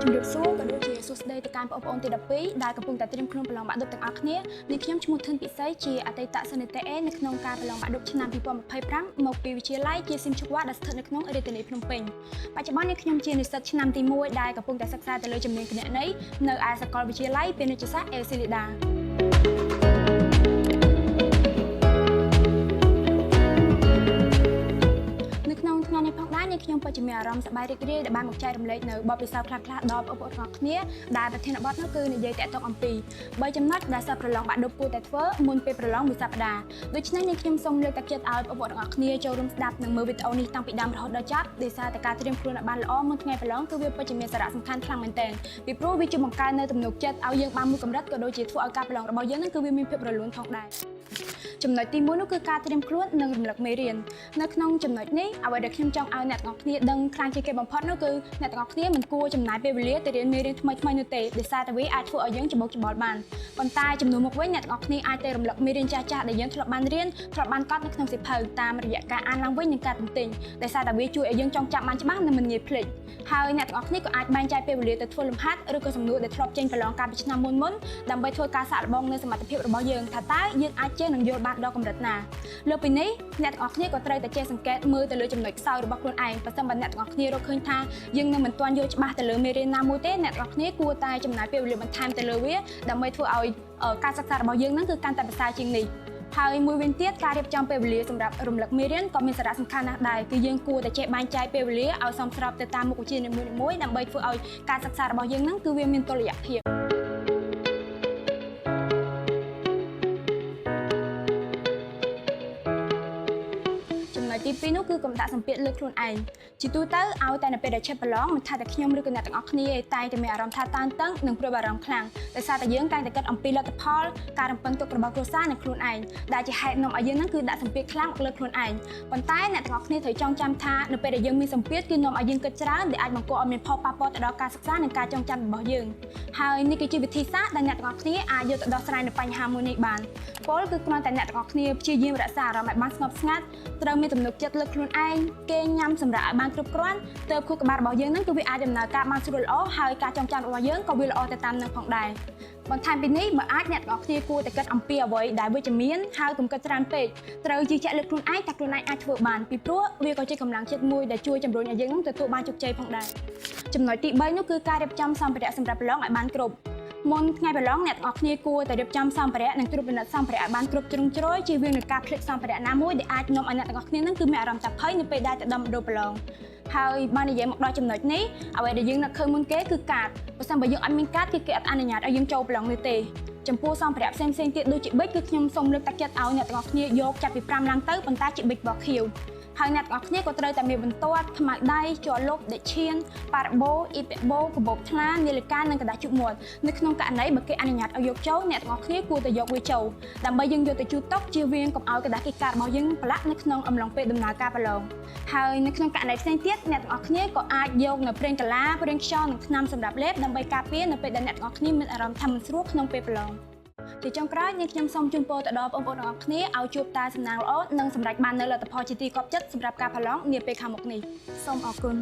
ជំរាបសួរក៏ដូចជាសួស្តីទៅកាន់បងប្អូនទី12ដែលកំពុងតែត្រៀមខ្លួនប្រឡងបាក់ឌុបទាំងអស់គ្នានេះខ្ញុំឈ្មោះធិនពិសីជាអតីតសិស្សនិតេអេនៅក្នុងការប្រឡងបាក់ឌុបឆ្នាំ2025មកពីវិទ្យាល័យជាស៊ីមឈុកវ៉ាដែលស្ថិតនៅក្នុងរាជធានីភ្នំពេញបច្ចុប្បន្ននេះខ្ញុំជានិស្សិតឆ្នាំទី1ដែលកំពុងតែសិក្សាទៅលើជំនាញគណនេយ្យនៅឯសាកលវិទ្យាល័យពាណិជ្ជសាស្ត្រអេស៊ីលីដាថ្ងៃនេះផងដែរនេះខ្ញុំពិតជាមានអារម្មណ៍សប្បាយរីករាយដែលបានមកចែករំលែកនៅបទពិសោធន៍ខ្លះៗដល់បងប្អូនទាំងអស់គ្នាដែលប្រធានបទនោះគឺនិយាយតាក់ទងអំពី3ចំណុចដែលសិស្សប្រឡងបាក់ឌុបគួរតែធ្វើមុនពេលប្រឡងមួយសប្តាហ៍ដូច្នេះនេះខ្ញុំសូមលើកទឹកចិត្តឲ្យបងប្អូនទាំងអស់គ្នាចូលរួមស្ដាប់និងមើលវីដេអូនេះតាំងពីដើមរហូតដល់ចប់ដោយសារតែការត្រៀមខ្លួនឲ្យបានល្អមុនថ្ងៃប្រឡងគឺវាពិតជាមានសារៈសំខាន់ខ្លាំងមែនទែនពីព្រោះវាជួយបង្កើននៅទំនុកចិត្តឲ្យយើងបានមួយកម្រិតក៏ដូចជាធ្វើឲ្យការប្រឡងរបស់យើងនឹងគឺវាមានភាពរលូនផងដែរចំណុចទី1នោះគឺការត្រៀមខ្លួននិងរំលឹកមេរៀននៅក្នុងចំណុចនេះអ្វីដែលខ្ញុំចង់ឲ្យអ្នកទាំងអស់គ្នាដឹងខ្លាំងជាងគេបំផុតនោះគឺអ្នកទាំងអស់គ្នាមិនគួរចំណាយពេលវេលាទៅរៀនមេរៀនថ្មីៗនោះទេដោយសារតែវាអាចធ្វើឲ្យយើងច្បោកច្បល់បានប៉ុន្តែចំនួនមកវិញអ្នកទាំងអស់គ្នាអាចទៅរំលឹកមេរៀនចាស់ៗដែលយើងធ្លាប់បានរៀនធ្លាប់បានកត់នៅក្នុងសៀវភៅតាមរយៈការអានឡើងវិញនិងការទន្ទិញដោយសារតែវាជួយឲ្យយើងចងចាំបានច្បាស់និងមិនងាយភ្លេចហើយអ្នកទាំងអស់គ្នាក៏អាចបែងចែកពេលវេលាទៅធ្វើលំហាត់ឬក៏សំណួរដែលធ្លាប់ចេញប្រឡងកាលពីឆ្នាំមុនដើម្បីធ្វើការសាកល្បងនៅសមត្ថភាពរបស់យើងថាតើយើងអាចចេះនិងយល់បានដល់កម្រិតណាលើពីនេះអ្នកទាំងអស់គ្នាក៏ត្រូវតែចេះសង្កេតមើលទៅលើចំណុចខ្សោយរបស់ខ្លួនឯងបើសិនបើអ្នកទាំងអស់គ្នារកឃើញថាយើងនឹងមិនទាន់យល់ច្បាស់ទៅលើមេរៀនណាមួយទេអ្នកទាំងអស់គ្នាគួរតែចំណាយពេលវេលាបន្ថែមទៅលើវាដើម្បីធ្វើឲ្យការសិក្សារបស់យើងនឹងគឺកាន់តែប្រសើរជាងនេះហើយមួយវិញទៀតការរៀបចំពេលវេលាសម្រាប់រំលឹកមេរៀនក៏មានសារៈសំខាន់ណាស់ដែរគឺយើងគួរតែចេះបែងចែកពេលវេលាឲ្យសមស្របទៅតាមមុខវិជ្ជានីមួយៗដើម្បីធ្វើឲ្យការសិក្សារបស់យើងនឹងគឺវាមានតុល្យភាពទី2នោះគឺកុំដាក់សម្ពាធលើខ្លួនឯងជាទូទៅឲ្យតែនៅពេលដែលឈប់ប្រឡងមិនថាតែខ្ញុំឬក៏អ្នកទាំងអស់គ្នាតែតែមានអារម្មណ៍ថាតានតឹងនិងព្រួយបារម្ភខ្លាំងដោយសារតែយើងតែងតែគិតអំពីលទ្ធផលការរំពឹងទុករបស់គ្រួសារនិងខ្លួនឯងដែលជាហេតុនាំឲ្យយើងនឹងគឺដាក់សម្ពាធខ្លាំងមកលើខ្លួនឯងប៉ុន្តែអ្នកទាំងអស់គ្នាត្រូវចងចាំថានៅពេលដែលយើងមានសម្ពាធគឺនាំឲ្យយើងគិតច្រើនដែលអាចបង្កឲ្យមានផលប៉ះពាល់ទៅដល់ការសិក្សានិងការចងចាំរបស់យើងហើយនេះគឺជាវិធីសាស្ត្រដែលអ្នកទាំងអស់គ្នាអាចយកទៅដោះស្រាយនៅបញ្ហាមួយនេះបានពលគឺគ្រាន់តែអ្នកទាំងអស់គ្នាព្យាយាមរក្សាអារម្មណ៍ឲ្យបានស្ងប់ស្ងាត់ត្រូវមានទំនុកចិត្តលើខ្លួនឯងគេញ៉ាំសម្រាប់ឲ្យបានគ្រប់គ្រាន់ទើបខួរក្បាលរបស់យើងនឹងគឺវាអាចដំណើរការបានស្រួលល្អហើយការចងចាំរបស់យើងក៏វាល្អទៅតាមនឹងផងដែរបន្ថែមពីនេះបើអាចអ្នកទាំងអស់គ្នាគួរតែគិតអំពីអ្វីដែលវិជ្ជមានហើយកុំគិតច្រើនពេកត្រូវជឿជាក់លើខ្លួនឯងតែខ្លួនឯងអាចធ្វើបានពីព្រោះវាក៏ជាកម្លាំងចិត្តមួយដែលជួយជំរុញឲ្យយើងនឹងទទួលបានជោគជ័យផងដែរចំណុចទី3នោះគឺការរៀបចំសម្ភារៈសម្រាប់ប្រឡងឲ្យបានគ្រប់មុនថ្ងៃប្រឡងអ្នកទាំងអស់គ្នាគួរតែរៀបចំសម្ភារៈនិងត្រួតពិនិត្យសម្ភារៈឲ្យបានគ្រប់ជ្រុងជ្រោយជៀសវាងនឹងការភ្លេចសម្ភារៈណាមួយដែលអាចនាំឲ្យអ្នកទាំងអស់គ្នានឹងគឺមានអារម្មណ៍ថាភ័យនៅពេលដែលទៅដល់មណ្ឌលប្រឡងហើយបាននិយាយមកដល់ចំណុចនេះអ្វីដែលយើងនឹកឃើញមុនគេគឺកាតបើសិនបើយើងអត់មានកាតគឺគេអត់អនុញ្ញាតឲ្យយើងចូលប្រឡងនោះទេចំពោះសម្ភារៈផ្សេងៗទៀតដូចជាប៊ិចគឺខ្ញុំសូមលើកទឹកចិត្តឲ្យអ្នកទាំងអស់គ្នាយកចាប់ពី5ឡើងទៅប៉ុន្តែជាប៊ិចពណ៌ខៀវហើយអ្នកទាំងអស់គ្នាក៏ត្រូវតែមានបន្ទាត់ខ្មៅដៃជ័រលុបដេកឈានប៉ារ៉ាបូអ៊ីប៉េបូកាបូបថ្លានាឡិកានិងក្រដាសជូតមាត់នៅក្នុងករណីបើគេអនុញ្ញាតឲ្យយកចូលអ្នកទាំងអស់គ្នាគួរតែយកវាចូលដើម្បីយើងយកទៅជូតតុជៀសវាងកុំឲ្យក្រដាសគីកាតរបស់យើងប្រឡាក់នៅក្នុងអំឡុងពេលដំណើរការប្រឡងហើយនៅក្នុងករណីផ្សេងទៀតអ្នកទាំងអស់គ្នាក៏អាចយកនៅប្រេងកាឡាប្រេងខ្យល់និងថ្នាំសម្រាប់លេបដើម្បីការពារនៅពេលដែលអ្នកទាំងអស់គ្នាមានអារម្មណ៍ថាមិនស្រួលក្នុងពេលប្រឡងជាចុងក្រោយនេះខ្ញុំសូមជូនពរទៅដល់បងប្អូនទាំងអស់គ្នាឲ្យជួបតែសំណាងល្អនិងសម្រេចបាននូវលទ្ធផលជាទីគាប់ចិត្តសម្រាប់ការប្រឡងនាពេលខាងមុខនេះសូមអរគុណ